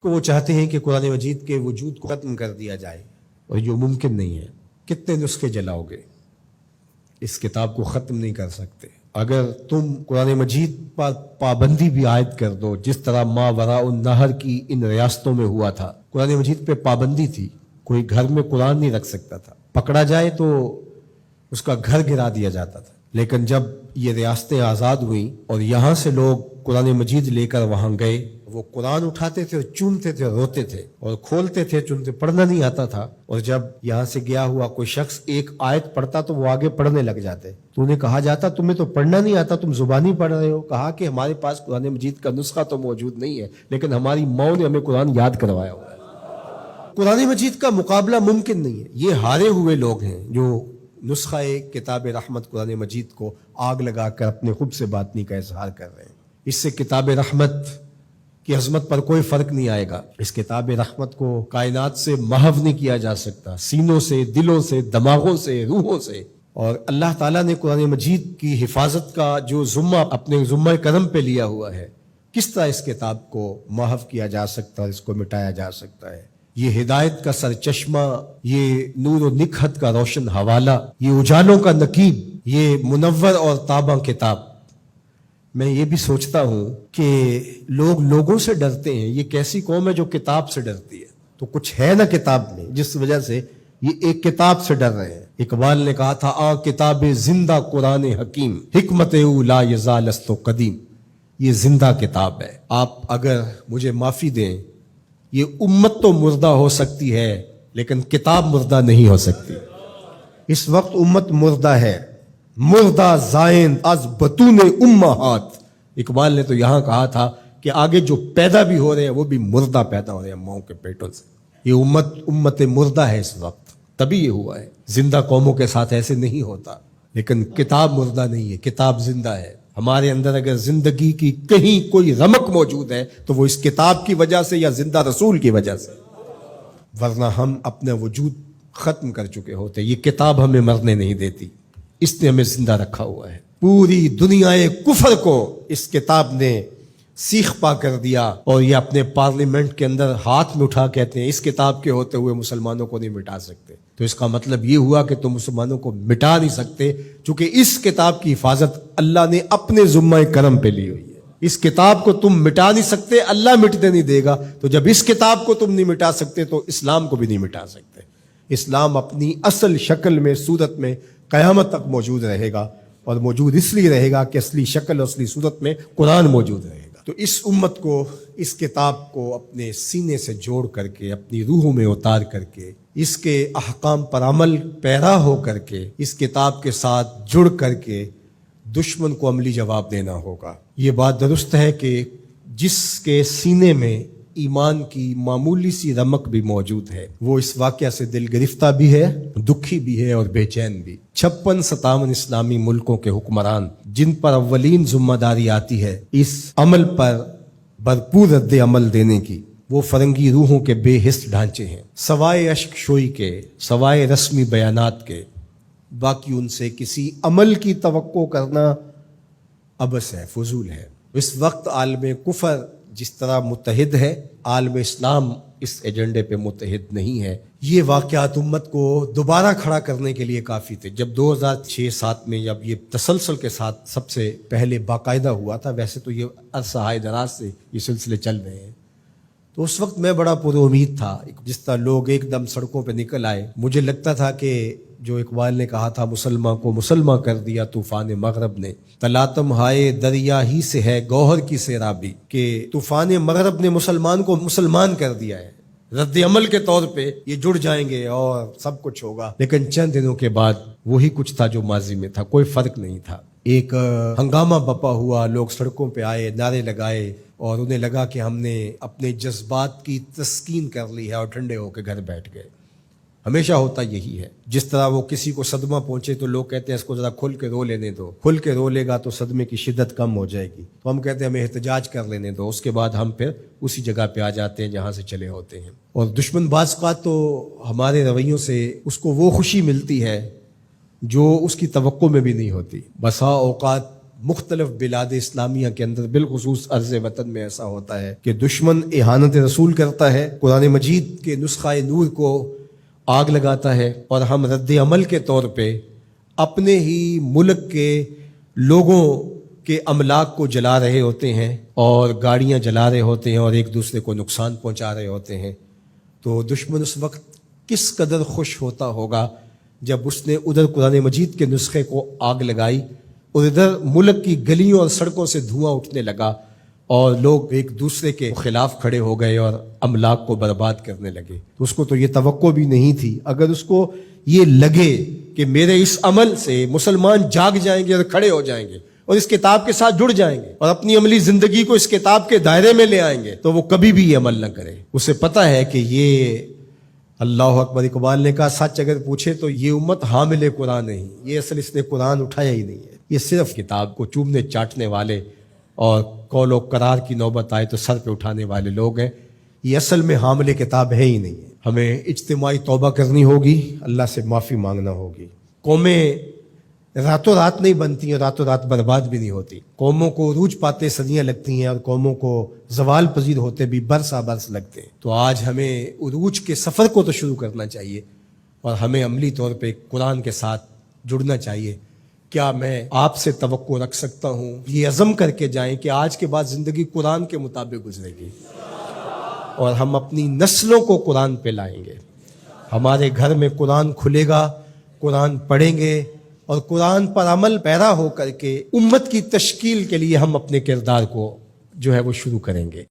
کو وہ چاہتے ہیں کہ قرآن مجید کے وجود کو ختم کر دیا جائے، اور جو ممکن نہیں ہے۔ کتنے نسخے جلاؤ گے، اس کتاب کو ختم نہیں کر سکتے۔ اگر تم قرآن مجید پر پابندی بھی عائد کر دو، جس طرح ما وراء النہر کی ان ریاستوں میں ہوا تھا، قرآن مجید پہ پابندی تھی، کوئی گھر میں قرآن نہیں رکھ سکتا تھا، پکڑا جائے تو اس کا گھر گرا دیا جاتا تھا۔ لیکن جب یہ ریاستیں آزاد ہوئیں اور یہاں سے لوگ قرآن مجید لے کر وہاں گئے، وہ قرآن اٹھاتے تھے، چومتے تھے، روتے تھے اور کھولتے تھے، چنتے، پڑھنا نہیں آتا تھا، اور جب یہاں سے گیا ہوا کوئی شخص ایک آیت پڑھتا تو وہ آگے پڑھنے لگ جاتے، تو انہیں کہا جاتا تمہیں تو پڑھنا نہیں آتا، تم زبانی پڑھ رہے ہو۔ کہا کہ ہمارے پاس قرآن مجید کا نسخہ تو موجود نہیں ہے، لیکن ہماری ماں نے ہمیں قرآن یاد کروایا ہوا ہے۔ قرآن مجید کا مقابلہ ممکن نہیں ہے۔ یہ ہارے ہوئے لوگ ہیں جو نسخہ کتاب رحمت قرآن مجید کو آگ لگا کر اپنے خود سے باطنی کا اظہار کر رہے ہیں۔ اس سے کتاب رحمت کی عظمت پر کوئی فرق نہیں آئے گا۔ اس کتاب رحمت کو کائنات سے محو نہیں کیا جا سکتا، سینوں سے، دلوں سے، دماغوں سے، روحوں سے۔ اور اللہ تعالیٰ نے قرآن مجید کی حفاظت کا جو ذمہ اپنے ذمہ کرم پہ لیا ہوا ہے، کس طرح اس کتاب کو محو کیا جا سکتا ہے، اس کو مٹایا جا سکتا ہے۔ یہ ہدایت کا سرچشمہ، یہ نور و نکہت کا روشن حوالہ، یہ اجالوں کا نقیب، یہ منور اور تابع کتاب۔ میں یہ بھی سوچتا ہوں کہ لوگ لوگوں سے ڈرتے ہیں، یہ کیسی قوم ہے جو کتاب سے ڈرتی ہے؟ تو کچھ ہے نا کتاب میں، جس وجہ سے یہ ایک کتاب سے ڈر رہے ہیں۔ اقبال نے کہا تھا کتاب زندہ قرآن حکیم، حکمت او لا یزال است قدیم۔ یہ زندہ کتاب ہے۔ آپ اگر مجھے معافی دیں، یہ امت تو مردہ ہو سکتی ہے لیکن کتاب مردہ نہیں ہو سکتی۔ اس وقت امت مردہ ہے، مردہ زائن از بطون امہات۔ اقبال نے تو یہاں کہا تھا کہ آگے جو پیدا بھی ہو رہے ہیں وہ بھی مردہ پیدا ہو رہے ہیں ماؤں کے پیٹوں سے۔ یہ امت مردہ ہے اس وقت، تبھی یہ ہوا ہے۔ زندہ قوموں کے ساتھ ایسے نہیں ہوتا، لیکن کتاب مردہ نہیں ہے، کتاب زندہ ہے۔ ہمارے اندر اگر زندگی کی کہیں کوئی رمق موجود ہے تو وہ اس کتاب کی وجہ سے یا زندہ رسول کی وجہ سے، ورنہ ہم اپنا وجود ختم کر چکے ہوتے۔ یہ کتاب ہمیں مرنے نہیں دیتی، اس نے ہمیں زندہ رکھا ہوا ہے۔ پوری دنیا کفر کو اس کتاب نے سیخ پا کر دیا، اور یہ اپنے پارلیمنٹ کے اندر ہاتھ میں اٹھا کہتے ہیں اس کتاب کے ہوتے ہوئے مسلمانوں کو نہیں مٹا سکتے۔ تو اس کا مطلب یہ ہوا کہ تم مسلمانوں کو مٹا نہیں سکتے، چونکہ اس کتاب کی حفاظت اللہ نے اپنے ذمہ کرم پہ لی ہوئی ہے۔ اس کتاب کو تم مٹا نہیں سکتے، اللہ مٹنے نہیں دے گا۔ تو جب اس کتاب کو تم نہیں مٹا سکتے تو اسلام کو بھی نہیں مٹا سکتے۔ اسلام اپنی اصل شکل میں، صورت میں قیامت تک موجود رہے گا، اور موجود اس لیے رہے گا کہ اصلی شکل اور اصلی صورت میں قرآن موجود رہے گا۔ تو اس امت کو، اس کتاب کو اپنے سینے سے جوڑ کر کے، اپنی روحوں میں اتار کر کے، اس کے احکام پر عمل پیرا ہو کر کے، اس کتاب کے ساتھ جڑ کر کے دشمن کو عملی جواب دینا ہوگا۔ یہ بات درست ہے کہ جس کے سینے میں ایمان کی معمولی سی رمق بھی موجود ہے، وہ اس واقعہ سے دل گرفتہ بھی ہے، دکھی بھی ہے اور بے چین بھی۔ 56-57 اسلامی ملکوں کے حکمران جن پر اولین ذمہ داری آتی ہے اس عمل پر بھرپور رد عمل دینے کی، وہ فرنگی روحوں کے بے حس ڈھانچے ہیں، سوائے اشک شوئی کے، سوائے رسمی بیانات کے۔ باقی ان سے کسی عمل کی توقع کرنا عبث ہے، فضول ہے۔ اس وقت عالم کفر جس طرح متحد ہے، عالم اسلام اس ایجنڈے پہ متحد نہیں ہے۔ یہ واقعات امت کو دوبارہ کھڑا کرنے کے لیے کافی تھے۔ جب 2006-07 میں جب یہ تسلسل کے ساتھ سب سے پہلے باقاعدہ ہوا تھا، ویسے تو یہ عرصہ ہائے دراز سے یہ سلسلے چل رہے ہیں، تو اس وقت میں بڑا پر امید تھا۔ جس طرح لوگ ایک دم سڑکوں پہ نکل آئے، مجھے لگتا تھا کہ جو اقبال نے کہا تھا مسلمان کو مسلمان کر دیا طوفان مغرب نے، تلاتم ہائے دریا ہی سے ہے گوہر کی سیرابی، کہ طوفان مغرب نے مسلمان کو مسلمان کر دیا ہے۔ رد عمل کے طور پہ یہ جڑ جائیں گے اور سب کچھ ہوگا، لیکن چند دنوں کے بعد وہی کچھ تھا جو ماضی میں تھا، کوئی فرق نہیں تھا۔ ایک ہنگامہ بپا ہوا، لوگ سڑکوں پہ آئے، نعرے لگائے، اور انہیں لگا کہ ہم نے اپنے جذبات کی تسکین کر لی ہے اور ٹھنڈے ہو کے گھر بیٹھ گئے۔ ہمیشہ ہوتا یہی ہے، جس طرح وہ کسی کو صدمہ پہنچے تو لوگ کہتے ہیں اس کو ذرا کھل کے رو لینے دو، کھل کے رو لے گا تو صدمے کی شدت کم ہو جائے گی، تو ہم کہتے ہیں ہمیں احتجاج کر لینے دو، اس کے بعد ہم پھر اسی جگہ پہ آ جاتے ہیں جہاں سے چلے ہوتے ہیں۔ اور دشمن باز کا تو ہمارے رویوں سے اس کو وہ خوشی ملتی ہے جو اس کی توقع میں بھی نہیں ہوتی۔ بسا اوقات مختلف بلاد اسلامیہ کے اندر بالخصوص ارض وطن میں ایسا ہوتا ہے کہ دشمن اہانت رسول کرتا ہے، قرآن مجید کے نسخہ نور کو آگ لگاتا ہے، اور ہم رد عمل کے طور پہ اپنے ہی ملک کے لوگوں کے املاک کو جلا رہے ہوتے ہیں اور گاڑیاں جلا رہے ہوتے ہیں اور ایک دوسرے کو نقصان پہنچا رہے ہوتے ہیں۔ تو دشمن اس وقت کس قدر خوش ہوتا ہوگا جب اس نے ادھر قرآن مجید کے نسخے کو آگ لگائی اور ادھر ملک کی گلیوں اور سڑکوں سے دھواں اٹھنے لگا اور لوگ ایک دوسرے کے خلاف کھڑے ہو گئے اور املاک کو برباد کرنے لگے۔ تو اس کو تو یہ توقع بھی نہیں تھی۔ اگر اس کو یہ لگے کہ میرے اس عمل سے مسلمان جاگ جائیں گے اور کھڑے ہو جائیں گے اور اس کتاب کے ساتھ جڑ جائیں گے اور اپنی عملی زندگی کو اس کتاب کے دائرے میں لے آئیں گے، تو وہ کبھی بھی یہ عمل نہ کرے۔ اسے پتہ ہے کہ یہ اللہ اکبر، اقبال نے کہا سچ اگر پوچھے تو یہ امت حامل قرآن نہیں، یہ اصل اس نے قرآن اٹھایا ہی نہیں ہے، یہ صرف کتاب کو چومنے چاٹنے والے اور قول و قرار کی نوبت آئے تو سر پہ اٹھانے والے لوگ ہیں، یہ اصل میں حامل کتاب ہے ہی نہیں ہے۔ ہمیں اجتماعی توبہ کرنی ہوگی، اللہ سے معافی مانگنا ہوگی۔ قومیں راتوں رات نہیں بنتی ہیں، راتوں رات برباد بھی نہیں ہوتی۔ قوموں کو عروج پاتے صدیاں لگتی ہیں اور قوموں کو زوال پذیر ہوتے بھی برسا برس لگتے ہیں۔ تو آج ہمیں عروج کے سفر کو تو شروع کرنا چاہیے اور ہمیں عملی طور پہ قرآن کے ساتھ جڑنا چاہیے۔ کیا میں آپ سے توقع رکھ سکتا ہوں یہ عزم کر کے جائیں کہ آج کے بعد زندگی قرآن کے مطابق گزرے گی اور ہم اپنی نسلوں کو قرآن پہ لائیں گے، ہمارے گھر میں قرآن کھلے گا، قرآن پڑھیں گے اور قرآن پر عمل پیرا ہو کر کے امت کی تشکیل کے لیے ہم اپنے کردار کو جو ہے وہ شروع کریں گے۔